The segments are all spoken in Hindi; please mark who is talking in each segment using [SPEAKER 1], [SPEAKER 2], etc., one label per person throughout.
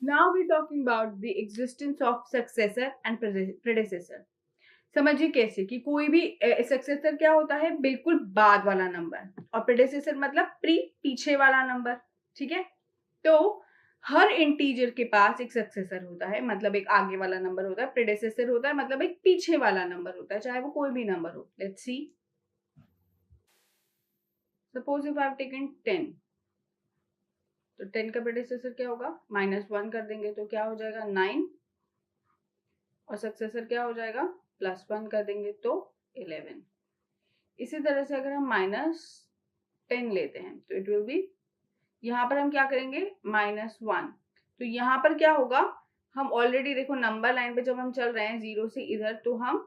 [SPEAKER 1] Now we're talking about the existence of successor and predecessor. समझिए कैसे कि कोई भी सक्सेसर क्या होता है, बिल्कुल बाद वाला नंबर, और प्रेडेसेसर मतलब पीछे वाला नंबर। ठीक है, तो हर इंटीजर के पास एक सक्सेसर होता है, मतलब एक आगे वाला नंबर होता है, प्रेडेसेसर होता है मतलब एक पीछे वाला नंबर होता है, चाहे वो कोई भी नंबर हो। Let's see, suppose if I have taken 10, तो 10 का प्रेडेसेसर क्या होगा, -1 कर देंगे तो क्या हो जाएगा 9, और सक्सेसर क्या हो जाएगा, +1 कर देंगे तो 11। इसी तरह से अगर हम -10 लेते हैं तो इट विल बी, यहाँ पर हम क्या करेंगे, -1, तो यहाँ पर क्या होगा, हम ऑलरेडी देखो नंबर लाइन पे जब हम चल रहे हैं 0 से इधर, तो हम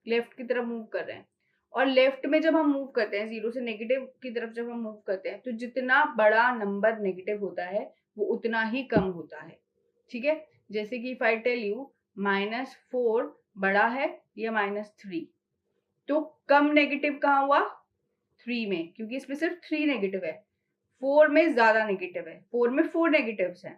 [SPEAKER 1] लेफ्ट की तरफ मूव कर रहे हैं, और लेफ्ट में जब हम मूव करते हैं 0 से नेगेटिव की तरफ जब हम मूव करते हैं, तो जितना बड़ा नंबर नेगेटिव होता है वो उतना ही कम होता है। ठीक है, जैसे कि इफ आई टेल यू -4 बड़ा है या -3, तो कम नेगेटिव कहाँ हुआ, 3 में, क्योंकि इसमें सिर्फ 3 नेगेटिव है। 4 में ज्यादा नेगेटिव है, 4 में 4 नेगेटिव्स हैं,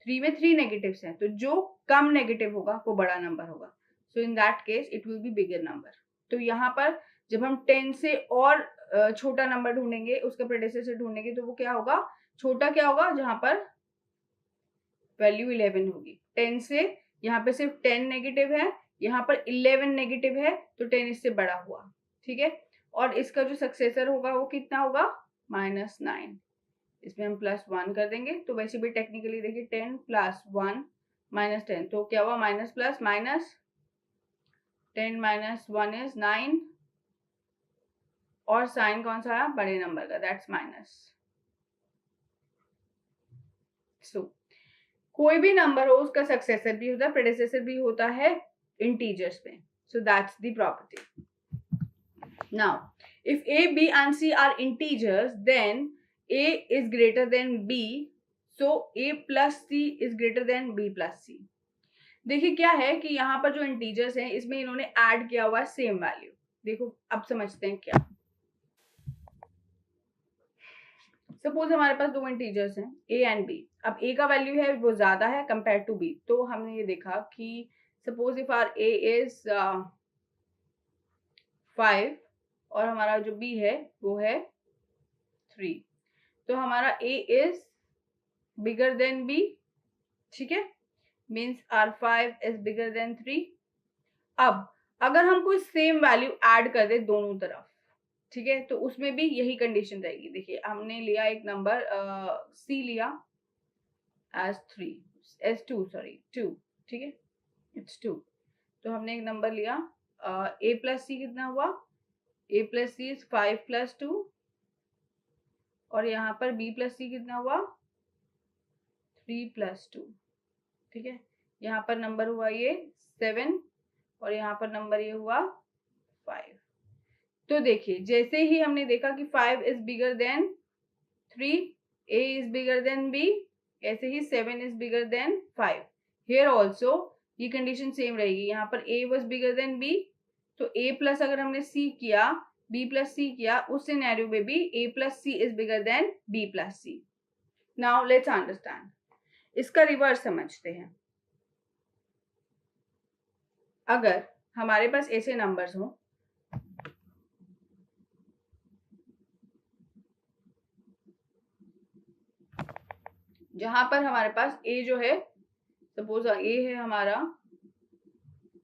[SPEAKER 1] 3 में 3 नेगेटिव्स हैं, तो जो कम नेगेटिव होगा वो बड़ा नंबर होगा। So in that case it will be bigger number. तो यहाँ पर जब हम 10 से और छोटा नंबर ढूंढेंगे, उसका प्रेडिसेसर ढूंढेंगे, तो वो क्या होगा, छोटा क्या होगा, जहां पर वैल्यू 11 होगी। 10 से यहाँ पे सिर्फ 10 नेगेटिव है, यहाँ पर 11 नेगेटिव है, तो 10 इससे बड़ा हुआ। ठीक है, और इसका जो सक्सेसर होगा वो कितना होगा, -9। इसमें हम +1 कर देंगे, तो वैसे भी टेक्निकली देखिए 10 + 1 -10, तो क्या हुआ, माइनस प्लस माइनस, 10 - 1 इज 9, और साइन कौन सा आया, बड़े नंबर का, दैट्स माइनस। सो कोई भी नंबर हो उसका सक्सेसर भी होता है, प्रेडिसेसर भी होता है इंटीजर्स में। So that's the property. Now if a, b and c are integers, then a is greater than b, so a plus c is greater than b plus c। देखिए क्या है कि यहाँ पर जो इंटीजर्स हैं इसमें इन्होंने ऐड किया हुआ है सेम वैल्यू। देखो अब समझते हैं क्या। सपोज हमारे पास दो इंटीजर्स हैं a एंड b। अब a का वैल्यू है वो ज्यादा है कंपेयर टू b, तो हमने ये देखा कि suppose if our a is 5 और हमारा जो b है वो है 3, तो हमारा a is bigger than b। ठीक है, means R5 is bigger than 3। अब अगर हम कोई सेम वैल्यू ऐड कर दे दोनों तरफ, ठीक है, तो उसमें भी यही कंडीशन रहेगी। देखिए हमने लिया एक नंबर c लिया एज 3, एज 2 सॉरी 2, ठीक है, इट्स 2। तो हमने एक नंबर लिया a प्लस सी कितना हुआ, a प्लस सी इज 5 + 2, और यहाँ पर b प्लस सी कितना हुआ, 3 + 2। ठीक है, यहाँ पर नंबर हुआ ये 7, और यहाँ पर नंबर ये हुआ 5। तो देखिए जैसे ही हमने देखा कि 5 is bigger than 3, a is bigger than b, ऐसे ही 7 is bigger than 5। Here also ये कंडीशन सेम रहेगी, यहाँ पर a was bigger than b, तो a प्लस अगर हमने c किया, b प्लस c किया, उस सिनेरियो में भी a plus c is bigger than b plus c। Now let's understand, इसका रिवर्स समझते हैं। अगर हमारे पास ऐसे नंबर्स हो जहां पर हमारे पास a जो है, सपोज a है हमारा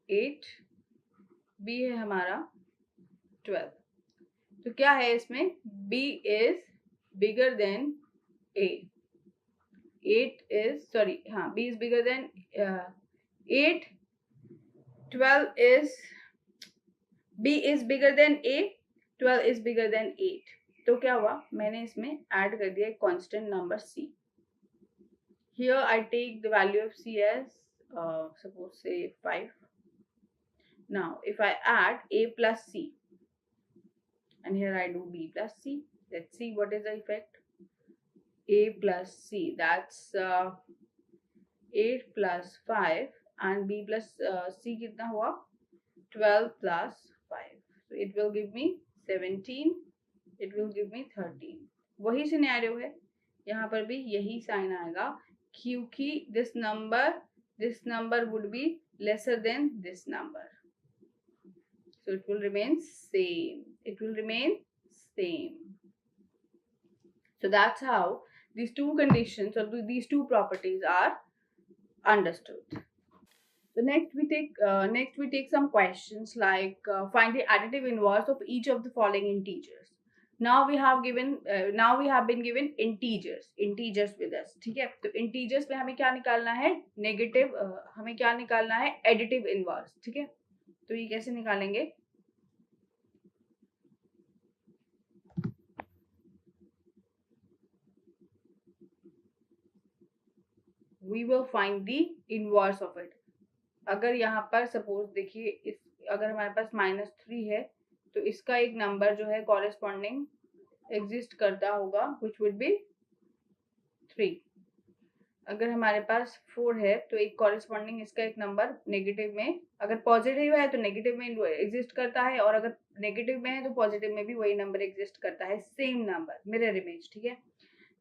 [SPEAKER 1] 8, b है हमारा 12, तो क्या है इसमें, b is bigger than a, 8 is sorry हाँ b is bigger than 8, 12 is, b is bigger than a, 12 is bigger than 8। तो क्या हुआ, मैंने इसमें ऐड कर दिया एक constant number c। Here I take the value of c as suppose say 5. Now if I add a plus c and here I do b plus c, let's see what is the effect. A plus c, that's 8 plus 5, and b plus c kitna hua, 12 plus 5, so it will give me 17, it will give me 13। वही सिनेरियो है, यहाँ पर भी यही साइन आएगा क्योंकि this number would be lesser than this number. So it will remain same. It will remain same. So that's how these two conditions or these two properties are understood. So next we take some questions like find the additive inverse of each of the following integers. Now we have been given integers with us. ठीक है, तो integers में हमें क्या निकालना है, नेगेटिव, हमें क्या निकालना है, एडिटिव इनवर्स. ठीक है, तो ये कैसे निकालेंगे, we will find the inverse of it. अगर यहाँ पर सपोज देखिए, इस अगर हमारे पास -3 है तो इसका एक नंबर जो है कॉरेस्पॉन्डिंग एग्जिस्ट करता होगा which would be 3. अगर हमारे पास 4 है तो एक कॉरेस्पॉन्डिंग इसका एक नंबर नेगेटिव में, अगर पॉजिटिव है तो नेगेटिव में एग्जिस्ट करता है, और अगर नेगेटिव में है तो पॉजिटिव में भी वही नंबर एग्जिस्ट करता है, सेम नंबर, मिरर इमेज. ठीक है,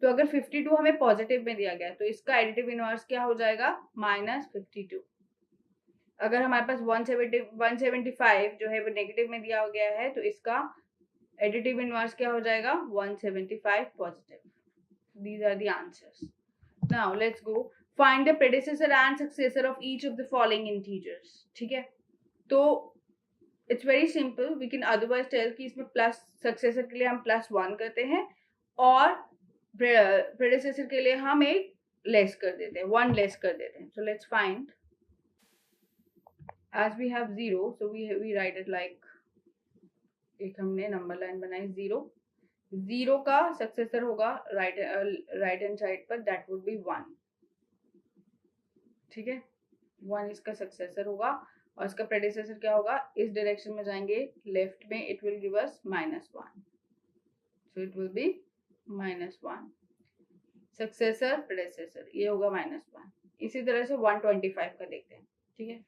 [SPEAKER 1] तो अगर 52 हमें पॉजिटिव में दिया गया तो इसका एडिटिव इनवर्स क्या हो जाएगा, -52. अगर हमारे पास 175 जो है वो नेगेटिव में दिया गया है तो इसका एडिटिव इनवर्स क्या हो जाएगा, 175 positive. These are the answers. Now let's go find the predecessor and successor of each of the following integers. ठीक है, तो it's very simple. We can otherwise tell कि इसमें प्लस सक्सेसर के लिए हम +1 करते हैं और predecessor के लिए हम एक लेस कर देते हैं, 1 लेस कर देते हैं. So let's find. As we have 0, so we write it like, एक हमने नंबर लाइन बनाई 0 का सक्सेसर होगा राइट हैंड साइड पर, दैट वुड बी 1. ठीक है, 1 इसका सक्सेसर होगा और इसका प्रेडिसेसर क्या होगा, इस डायरेक्शन में जाएंगे लेफ्ट में, it will give us -1. So it will B -1. Successor predecessor ये होगा -1. इसी तरह से 125 का देखते हैं. ठीक है,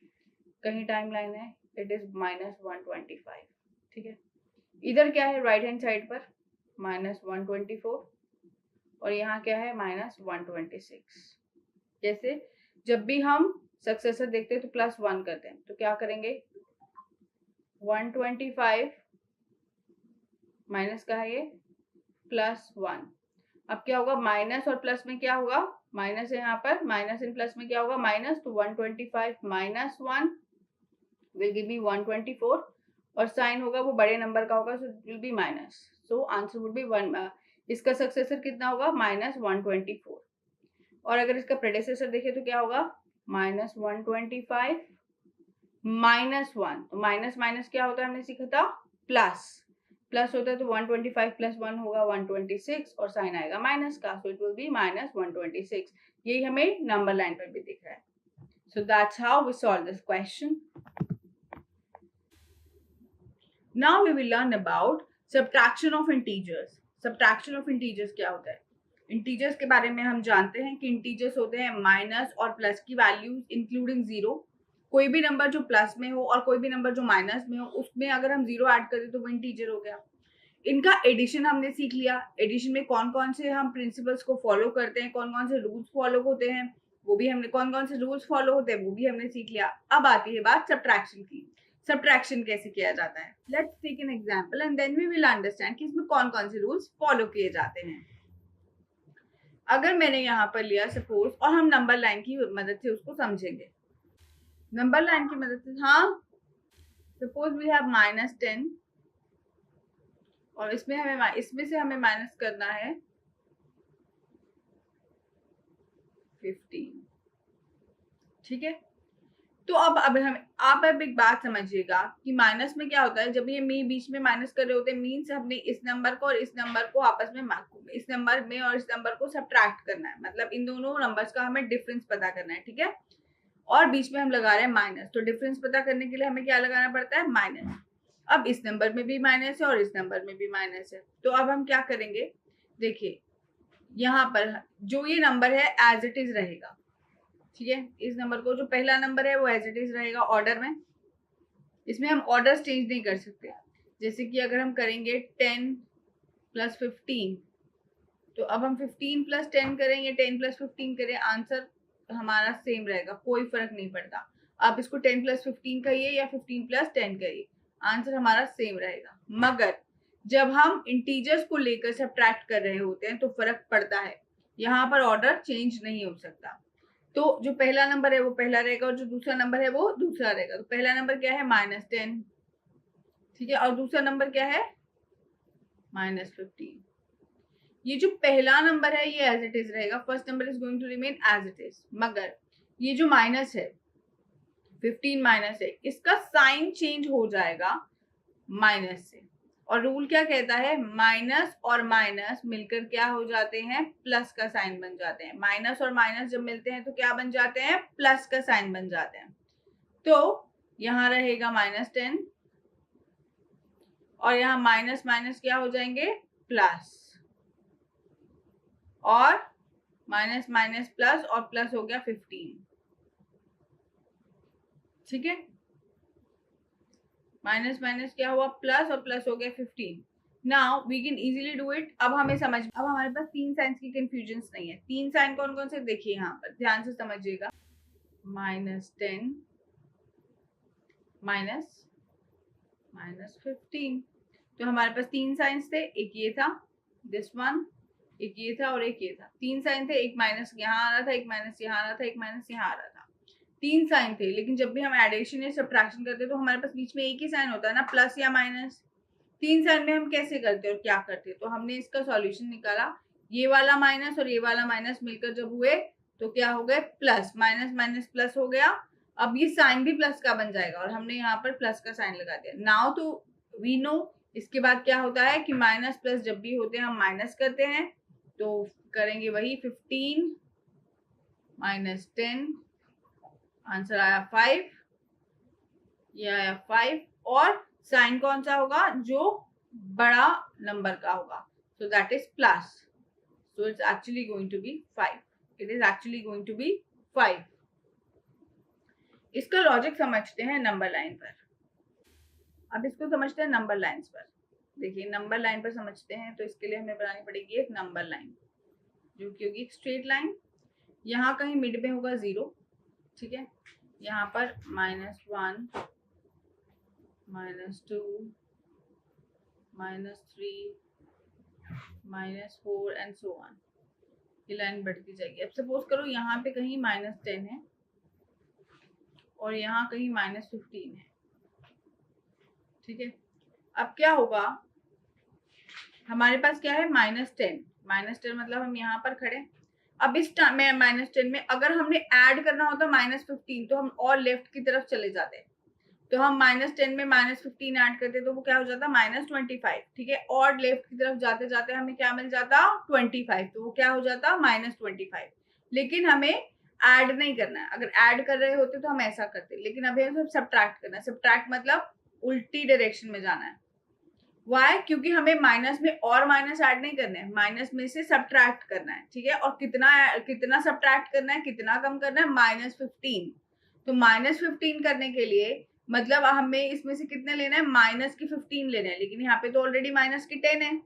[SPEAKER 1] कहीं टाइम लाइन है, इट इज -125. ठीक है, इधर क्या है राइट हैंड साइड पर -124 और यहाँ क्या है -126. जैसे जब भी हम सक्सेसर देखते हैं तो +1 करते हैं, तो क्या करेंगे, 125 माइनस का है ये +1. अब क्या होगा, माइनस और प्लस में क्या होगा, माइनस है यहाँ पर, माइनस इन प्लस में क्या होगा, माइनस, तो 125 -1 विल गिव मी 124 और साइन होगा वो बड़े नंबर का होगा, so it will B minus. So answer would be 1. इसका सक्सेसर कितना होगा, -124. और अगर इसका प्रेडिसेसर देखे तो क्या होगा, -125 -1. तो माइनस माइनस क्या होता है, हमने सीखा था प्लस होता है, तो 125 + 1 होगा 126 और साइन आएगा माइनस का, सो इट विल बी -126. यही हमें नंबर लाइन पर भी दिख रहा है. So that's how we solve this question. Now we will learn about subtraction of integers. Subtraction of integers क्या होता है, इंटीजर्स के बारे में हम जानते हैं कि इंटीजर्स होते हैं माइनस और प्लस की वैल्यूज इंक्लूडिंग 0. कोई भी नंबर जो प्लस में हो और कोई भी नंबर जो माइनस में हो, उसमें अगर हम 0 ऐड करें तो वो इंटीजर हो गया. इनका एडिशन हमने सीख लिया. एडिशन में कौन कौन से हम प्रिंसिपल्स को फॉलो करते हैं, कौन कौन से रूल्स फॉलो होते हैं वो भी हमने, कौन कौन से रूल्स फॉलो होते हैं वो भी हमने सीख लिया. अब आती है बात सब्ट्रैक्शन की. सब्ट्रैक्शन कैसे किया जाता है, let's take an example and then we will understand कि इसमें कौन कौन से रूल्स फॉलो किए जाते हैं. अगर मैंने यहाँ पर लिया सपोज, और हम नंबर लाइन की मदद से उसको समझेंगे. नंबर लाइन की मदद से, हाँ, सपोज वी हैव -10 और इसमें से हमें माइनस करना है 15. ठीक है, तो अब आप एक बात समझिएगा कि माइनस में क्या होता है, जब ये बीच में माइनस कर रहे होते हैं, मीन्स हमने इस नंबर को और इस नंबर को आपस में, इस नंबर में और इस नंबर को सब्ट्रैक्ट करना है, मतलब इन दोनों नंबर्स का हमें डिफरेंस पता करना है. ठीक है, और बीच में हम लगा रहे हैं माइनस, तो डिफरेंस पता करने के लिए हमें क्या लगाना पड़ता है, माइनस. अब इस नंबर में भी माइनस है और इस नंबर में भी माइनस है, तो अब हम क्या करेंगे, देखिए यहाँ पर जो ये नंबर है एज इट इज रहेगा. ठीक है, इस नंबर को जो पहला नंबर है वो एज इट इज रहेगा ऑर्डर में. इसमें हम ऑर्डर चेंज नहीं कर सकते. जैसे कि अगर हम करेंगे 10 + 15 तो अब हम 15 प्लस 10 करें या 10 प्लस 15 करें, आंसर हमारा सेम रहेगा, कोई फर्क नहीं पड़ता। आप इसको 10 प्लस 15 कहिए या 15 प्लस 10 कहिए, आंसर हमारा सेम रहेगा। मगर जब हम इंटीजर्स को लेकर सब्ट्रैक्ट कर रहे होते हैं तो फर्क पड़ता है, यहाँ पर ऑर्डर चेंज नहीं हो सकता। तो जो पहला नंबर है वो पहला रहेगा और जो दूसरा नंबर है वो दूसरा रहेगा। तो पहला नंबर क्या है -10, ठीक है, और दूसरा नंबर क्या है -15। ये जो पहला नंबर है ये एज इट इज रहेगा, first number is going to remain as it is. मगर ये जो माइनस है 15 माइनस है, इसका साइन चेंज हो जाएगा माइनस से। और रूल क्या कहता है, माइनस और माइनस मिलकर क्या हो जाते हैं, प्लस का साइन बन जाते हैं। माइनस और माइनस जब मिलते हैं तो क्या बन जाते हैं, प्लस का साइन बन जाते हैं। तो यहां रहेगा -10 और यहाँ माइनस माइनस क्या हो जाएंगे, प्लस, और माइनस माइनस प्लस, और प्लस हो गया 15, ठीक है। माइनस माइनस क्या हुआ, प्लस, और प्लस हो गया 15। Now we can easily do it. अब हमें समझ, अब हमारे पास 3 साइंस की कंफ्यूजन नहीं है। 3 साइन कौन कौन से, देखिए यहाँ पर ध्यान से समझिएगा। -10 माइनस -15, तो हमारे पास 3 साइंस थे, एक ये था, दिस वन, एक ये था और एक ये था। 3 साइन थे, एक माइनस यहाँ आ रहा था, एक माइनस यहाँ आ रहा था, एक माइनस यहाँ आ रहा था। 3 साइन थे, लेकिन जब भी हम एडिशन या सब्ट्रैक्शन करते हैं तो हमारे पास बीच में एक ही साइन होता है ना, प्लस या माइनस। 3 साइन में हम कैसे करते हैं और क्या करते हैं, तो हमने इसका सॉल्यूशन निकाला। ये वाला माइनस और ये वाला माइनस मिलकर जब हुए तो क्या हो गए, प्लस, माइनस माइनस प्लस हो गया। अब ये साइन भी प्लस का बन जाएगा और हमने यहाँ पर प्लस का साइन लगा दिया। नाउ तो वी नो इसके बाद क्या होता है कि माइनस प्लस जब भी होते हैं हम माइनस करते हैं, तो करेंगे वही 15 -10, आंसर आया 5, ये आया 5, और साइन कौन सा होगा, जो बड़ा नंबर का होगा, so that is plus, so it's actually going to be 5, it is actually going to be 5। इसका लॉजिक समझते हैं नंबर लाइन पर। अब इसको समझते हैं नंबर लाइंस पर। देखिए नंबर लाइन पर समझते हैं तो इसके लिए हमें बनानी पड़ेगी एक नंबर लाइन, जो कि होगी एक स्ट्रेट लाइन। यहाँ कहीं मिड में होगा 0, ठीक है, यहाँ पर -1 -2 -3 -4 एंड सो ऑन, ये लाइन बढ़ती जाएगी। अब सपोज करो यहाँ पे कहीं -10 है और यहाँ कहीं -15 है, ठीक है। अब क्या होगा, हमारे पास क्या है -10 मतलब हम यहाँ पर खड़े। अब इस में -10 में अगर हमने ऐड करना होता -15 तो हम और लेफ्ट की तरफ चले जाते, तो हम -10 में -15 ऐड करते तो वो क्या हो जाता, -25, ठीक है। और लेफ्ट की तरफ जाते जाते हमें क्या मिल जाता, 25, तो वो क्या हो जाता, -25। लेकिन हमें ऐड नहीं करना है, अगर ऐड कर रहे होते तो हम ऐसा करते, लेकिन अभी हमें सब्ट्रैक्ट करना है। सब्ट्रैक्ट मतलब उल्टी डायरेक्शन में जाना है। वाई, क्योंकि हमें माइनस में और माइनस ऐड नहीं करना है, माइनस में से सब्ट्रैक्ट करना है, ठीक है। और कितना सब्ट्रैक्ट करना है, कितना कम करना है, -15। तो -15 करने के लिए मतलब हमें इसमें से कितने लेना है, माइनस की 15 लेना है, लेकिन यहाँ पे तो ऑलरेडी माइनस की 10 है।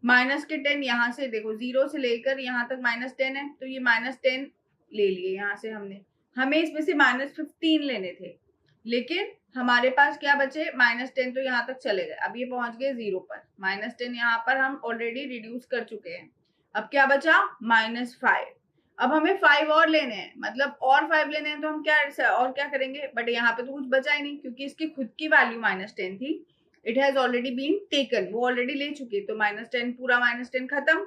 [SPEAKER 1] माइनस के 10 यहाँ से देखो 0 से लेकर यहाँ तक -10 है, तो ये -10 ले लिए यहाँ से हमने। हमें इसमें से -15 लेने थे, लेकिन हमारे पास क्या बचे, -10 तो यहाँ तक चले गए, अब ये पहुंच गए 0 पर। -10 यहाँ पर हम ऑलरेडी रिड्यूस कर चुके हैं। अब क्या बचा, -5। अब हमें 5 और लेने हैं, मतलब और 5 लेने हैं, तो हम क्या और क्या करेंगे, बट यहाँ पे तो कुछ बचा ही नहीं, क्योंकि इसकी खुद की वैल्यू -10 थी। It has already been taken, वो ऑलरेडी ले चुके, तो -10 पूरा -10 खत्म।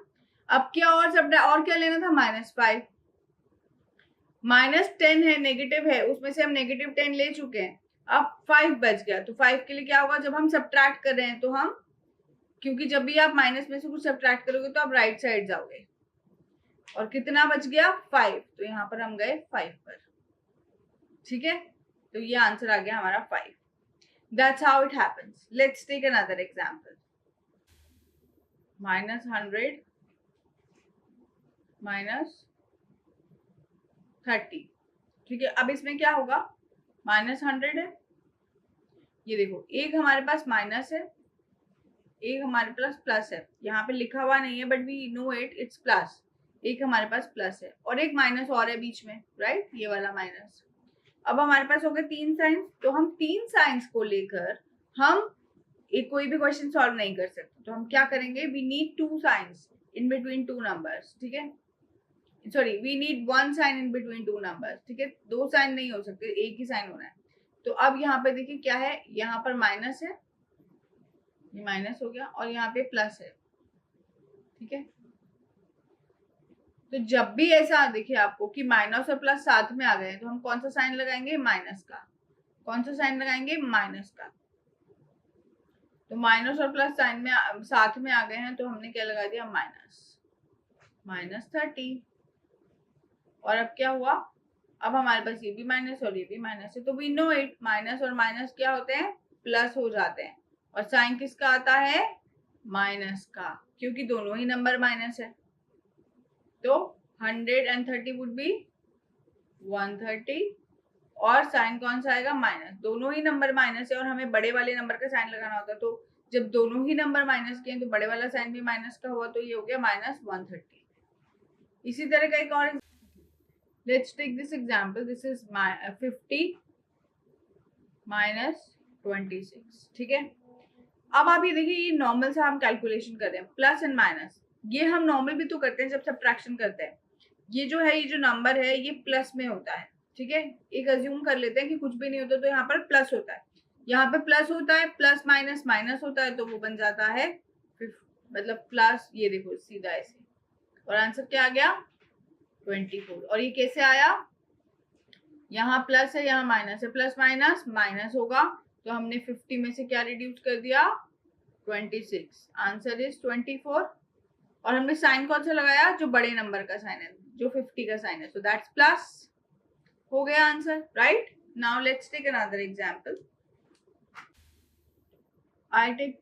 [SPEAKER 1] अब क्या और क्या लेना था, -5। -10 है, नेगेटिव है, उसमें से हम -10 ले चुके हैं। अब 5 बच गया, तो 5 के लिए क्या होगा, जब हम सब्ट्रैक्ट कर रहे हैं तो हम, क्योंकि जब भी आप माइनस में से कुछ सब्ट्रैक्ट करोगे तो आप राइट साइड जाओगे, और कितना बच गया, 5, तो यहाँ पर हम गए 5 पर, ठीक है। तो ये आंसर आ गया हमारा 5। That's how it happens. Let's take another example. -100 -30, ठीक है। अब इसमें क्या होगा, -100 है, ये देखो एक हमारे पास माइनस है एक हमारे पास प्लस है, यहाँ पे लिखा हुआ नहीं है but we know it, it's plus. एक हमारे पास प्लस है और एक माइनस और है बीच में, राइट, ये वाला माइनस। अब हमारे पास हो गए 3 साइंस, तो हम 3 साइंस को लेकर हम एक कोई भी क्वेश्चन सॉल्व नहीं कर सकते। तो हम क्या करेंगे, we need 2 signs in between 2 numbers, ठीक है, sorry we need 1 sign in between 2 numbers, ठीक है, 2 साइन नहीं हो सकते, एक ही साइन होना है। तो अब यहाँ पे देखिए क्या है, यहाँ पर माइनस है, ये माइनस हो गया, और यहाँ पे प्लस है, ठीक है। तो जब भी ऐसा देखिए आपको कि माइनस और प्लस साथ में आ गए तो हम कौन सा साइन लगाएंगे, माइनस का। कौन सा साइन लगाएंगे, माइनस का। तो माइनस और प्लस साइन में साथ में आ गए हैं तो हमने क्या लगा दिया, माइनस 30। और अब क्या हुआ, अब हमारे पास ये भी माइनस और ये भी माइनस है, तो वी नो इट, माइनस और माइनस क्या होते हैं, प्लस हो जाते हैं। और साइन किसका आता है, माइनस का, क्योंकि दोनों ही नंबर माइनस है। तो 130 वुड बी 130, और साइन कौन सा आएगा, माइनस। दोनों ही नंबर माइनस है और हमें बड़े वाले नंबर का साइन लगाना होता है, तो जब दोनों ही नंबर माइनस के हैं तो बड़े वाला साइन भी माइनस का हुआ, तो ये हो गया -130। इसी तरह का एक और, let's take this example, this is 50 -26, ठीक है। अब आप ये देखिए, ये नॉर्मल सा हम कैलकुलेशन कर रहे हैं, प्लस एंड माइनस, ये हम नॉर्मल भी तो करते हैं जब सब्ट्रैक्शन करते हैं। ये जो है, ये जो नंबर है ये प्लस में होता है, ठीक है। एक अज्यूम कर लेते हैं कि कुछ भी नहीं होता, तो यहाँ पर प्लस होता है, यहाँ पे प्लस होता है, प्लस माइनस माइनस होता है, तो वो बन जाता है मतलब प्लस, ये देखो सीधा ऐसे, और आंसर क्या आ गया, 24। और ये कैसे आया, यहाँ प्लस है यहाँ माइनस है, प्लस माइनस माइनस होगा, तो हमने 50 में से क्या रिड्यूस कर दिया, 26। Answer is 24। और हमने साइन कौन सा लगाया, जो बड़े नंबर का साइन है, जो 50 का साइन है, सो दैट्स प्लस, हो गया answer, right. Now let's take another example. I take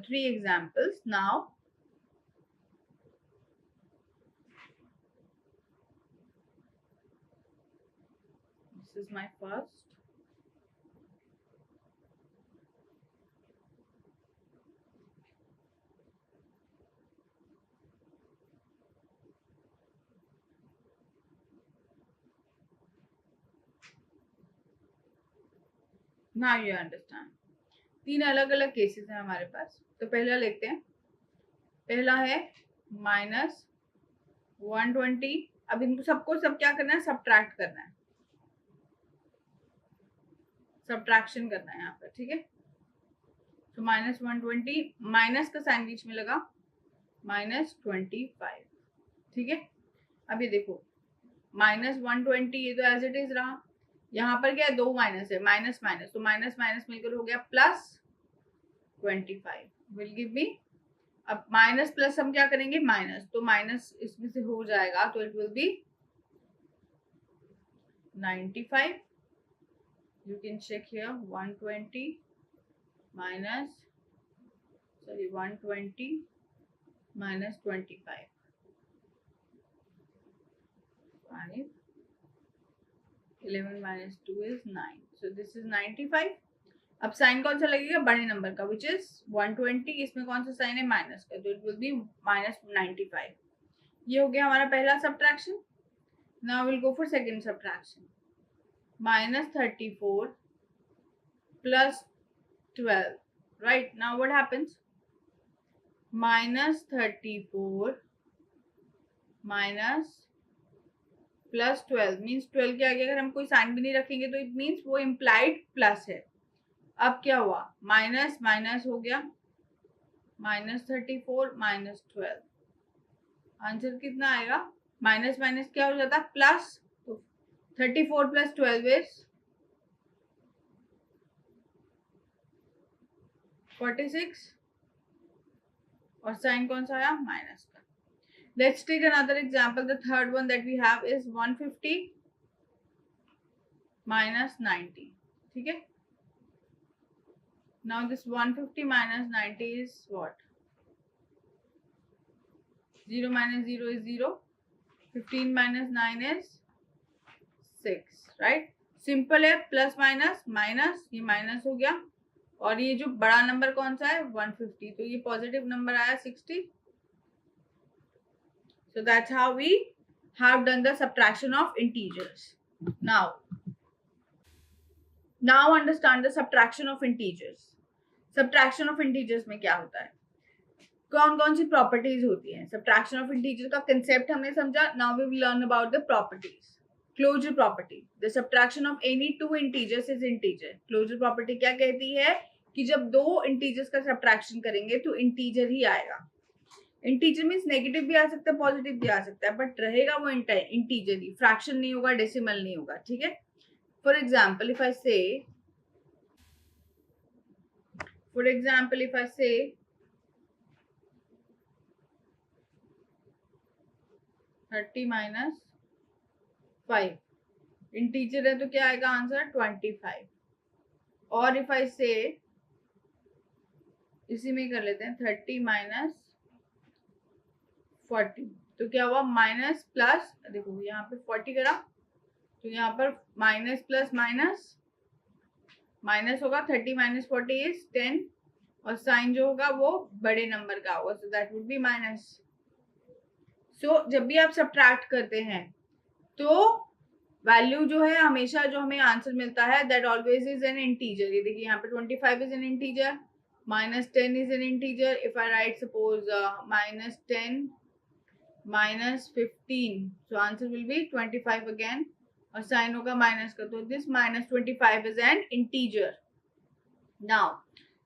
[SPEAKER 1] 3 examples now. This is my first. Now you understand. 3 अलग अलग केसेस हैं हमारे पास। तो पहला लेते हैं, पहला है -120। अब इनको सबको सब क्या करना है, सब्ट्रैक्ट करना है, सब्ट्रैक्शन करना है यहाँ पर, ठीक है। तो -120, माइनस का साइन बीच में लगा, -25, ठीक है। अब ये देखो -120, ये तो एज इट इज रहा, यहाँ पर क्या है, 2 माइनस है, माइनस माइनस, तो माइनस माइनस मिलकर हो गया +25 विल गिव मी। अब माइनस प्लस हम क्या करेंगे, माइनस, तो माइनस इसमें से हो जाएगा, तो it will be 95। You can check here, 120 minus, sorry 120 minus 25, 5, 11 minus 2 is 9, so this is 95। अब साइन कौन सा लगेगा, बड़े नंबर का, विच इज 120, इसमें कौन सा साइन है, माइनस का, तो इट विल बी -95। ये हो गया हमारा पहला subtraction. Now will go for second subtraction, -34 plus 12, right? Now what happens, -34 minus plus 12 means 12 के आगे अगर हम कोई साइन भी नहीं रखेंगे तो इट मीन्स वो इम्प्लाइड प्लस है। अब क्या हुआ, माइनस माइनस हो गया, -34 माइनस 12, आंसर कितना आएगा, माइनस माइनस क्या हो जाता है, प्लस, तो 34 प्लस 12 इज 46, और साइन कौन सा आया, माइनस का। Let's take another example. The third one that we have is 150 minus 90, ठीक है। Now this 150 minus 90 is what, 0 minus 0 is 0, 15 minus 9 is 6, right? Simple है, प्लस माइनस माइनस, ये माइनस हो गया, और ये जो बड़ा नंबर कौन सा है 150, तो ये पॉजिटिव नंबर आया 60. So that's how we have done the subtraction of integers. Now understand the subtraction of integers. Subtraction of integers में क्या होता है, कौन कौन सी प्रॉपर्टीज होती हैं. सब्ट्रैक्शन ऑफ इंटीजर का कंसेप्ट हमने समझा. Now we will learn about the properties. Closure property, the subtraction of any two integers is integer. Closure property क्या कहती है कि जब दो इंटीजर्स का सब्ट्रैक्शन करेंगे तो इंटीजर ही आएगा. इंटीजर मीन्स नेगेटिव भी आ सकता है, पॉजिटिव भी आ सकता है, बट रहेगा वो इंटीजर ही, फ्रैक्शन नहीं होगा, डेसिमल नहीं होगा. ठीक है. फॉर एग्जाम्पल इफ आई से 30 माइनस 5 इंटीजर है तो क्या आएगा आंसर 25. और इफ आई से इसी में कर लेते हैं 30 माइनस 40, तो क्या हुआ माइनस प्लस, देखो यहाँ पे 40 करा तो यहाँ पर माइनस प्लस माइनस माइनस होगा. 30 माइनस 40 इज 10 और साइन जो होगा वो बड़े नंबर का होगा, so that would be minus. So जब भी आप सब्ट्रैक्ट करते हैं तो वैल्यू जो है हमेशा जो हमें आंसर मिलता है that always is an integer. ये देखिए यहाँ पे 25 is an integer, minus 10 is an integer. If I write suppose minus 10 minus 15, so answer will be 25 again और साइन होगा माइनस का, तो this minus 25 is an integer. Now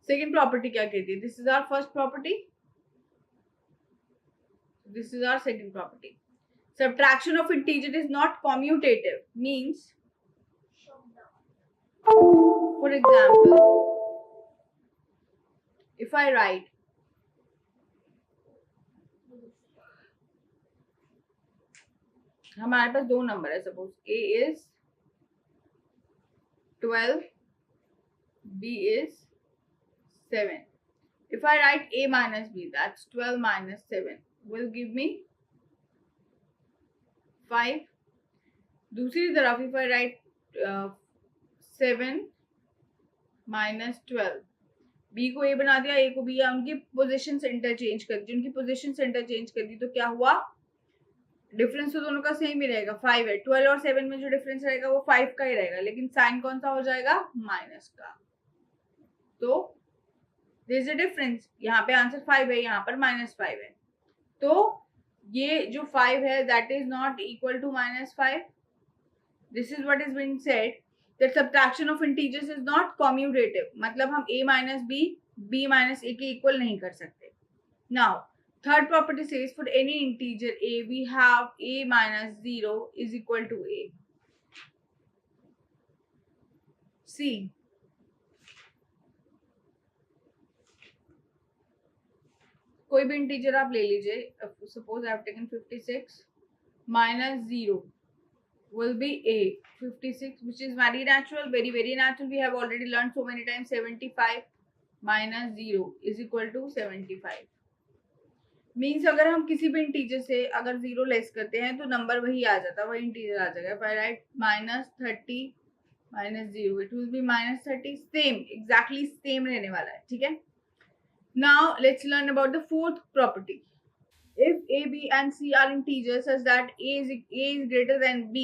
[SPEAKER 1] second property क्या कहती है, this is our first property, this is our second property. Subtraction of integer is not commutative, means for example if I write हमारे पास दो नंबर है, suppose a is 12, b is 7. If I write a minus b, that's 12 minus 7 will give me 5. दूसरी तरफ if I write 7 minus 12, b को a बना दिया, a को b, या उनकी पोजीशन से इंटरचेंज कर दी. उनकी पोजीशन से इंटरचेंज कर दी तो क्या हुआ, डिफरेंस तो दोनों का सेम ही रहेगा, 5 है. 12 और 7 में जो डिफरेंस रहेगा वो 5 का ही रहेगा, लेकिन साइन कौन सा हो जाएगा, माइनस का. तो देयर इज अ डिफरेंस, यहाँ पे आंसर 5 है, यहाँ पर -5 है. तो ये जो 5 है that is not equal to -5. This is what is being said that subtraction of integers is not commutative. मतलब हम a minus b, b minus a के इक्वल नहीं कर सकते. Now third property says for any integer a we have a minus 0 is equal to a. See, कोई भी इंटीजर आप ले लीजिए, suppose I have taken 56 minus 0 will be a. 56 which is very natural, very natural, we have already learned so many times. 75 minus 0 is equal to 75. Means अगर हम किसी भी इंटीजर से अगर 0 लेस करते हैं तो नंबर वही आ जाता है, वही इंटीजर आ जाएगा. If I right -30 minus 0 it will be -30. Same, exactly same रहने वाला है. ठीक है. Now let's learn about the fourth property. If a, b and c are integers such that a is greater than b,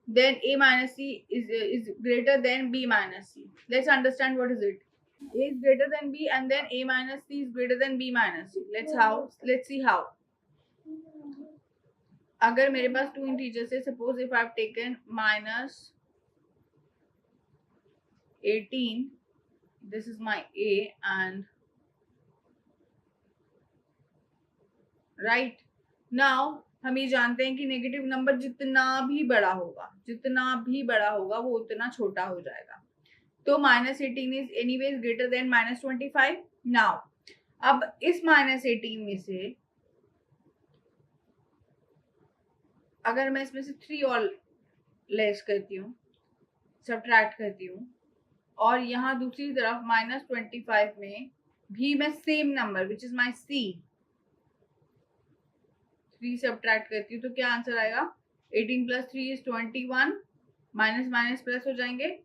[SPEAKER 1] then a minus c is greater than b minus c. Let's understand what is it. A is greater than b and then a minus c is greater than b minus c. Let's see how. अगर मेरे पास two integers है, suppose if I've taken minus 18, this is my a and right. Now हम ये जानते हैं कि नेगेटिव नंबर जितना भी बड़ा होगा वो उतना छोटा हो जाएगा. तो -18 is anyways greater than -25. Now अब इस -18 में से अगर मैं इसमें से 3 और लेस करती हूँ, सब्ट्रैक्ट करती हूँ, और यहाँ दूसरी तरफ -25 में भी मैं same number which is my c 3 subtract करती हूँ, तो क्या आंसर आएगा, 18 plus 3 is 21. Minus minus plus हो जाएंगे,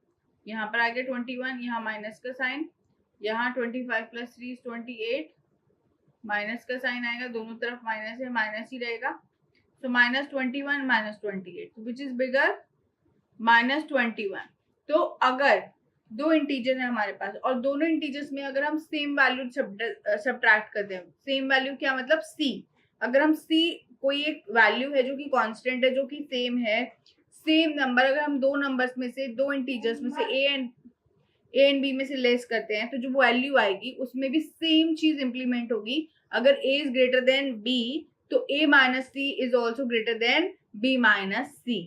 [SPEAKER 1] यहाँ पर आ गया 21, यहाँ माइनस का साइन, यहाँ 25 प्लस 3 इज 28, माइनस का साइन आएगा, दोनों तरफ माइनस है, माइनस ही रहेगा। So minus 21 minus 28, which is bigger, minus 21। तो अगर दो इंटीजर है हमारे पास और दोनों इंटीजर्स में अगर हम सेम वैल्यू सब्ट्रैक्ट करते हैं, सेम वैल्यू क्या मतलब सी, अगर हम सी कोई एक वैल्यू है जो कि कांस्टेंट है, जो कि सेम है, सेम नंबर अगर हम दो नंबर्स में से, दो इंटीजर्स में से ए एंड बी में से लेस करते हैं, तो जो वैल्यू आएगी उसमें भी सेम चीज इंप्लीमेंट होगी। अगर A is greater than B तो A minus C is also greater than B minus C.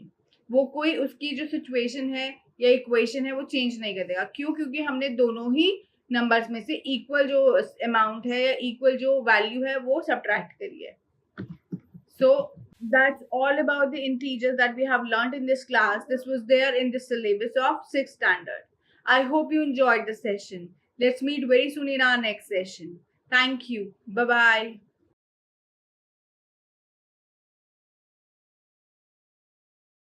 [SPEAKER 1] वो कोई उसकी जो सिचुएशन है या इक्वेशन है वो चेंज नहीं कर देगा। क्यों? क्योंकि हमने दोनों ही नंबर्स में से इक्वल जो अमाउंट है या इक्वल जो वैल्यू है वो सब्ट्रैक्ट करी है। So that's all about the integers that we have learned in this class. This was there in the syllabus of 6th standard. I hope you enjoyed the session. Let's meet very soon in our next session. Thank you. Bye-bye.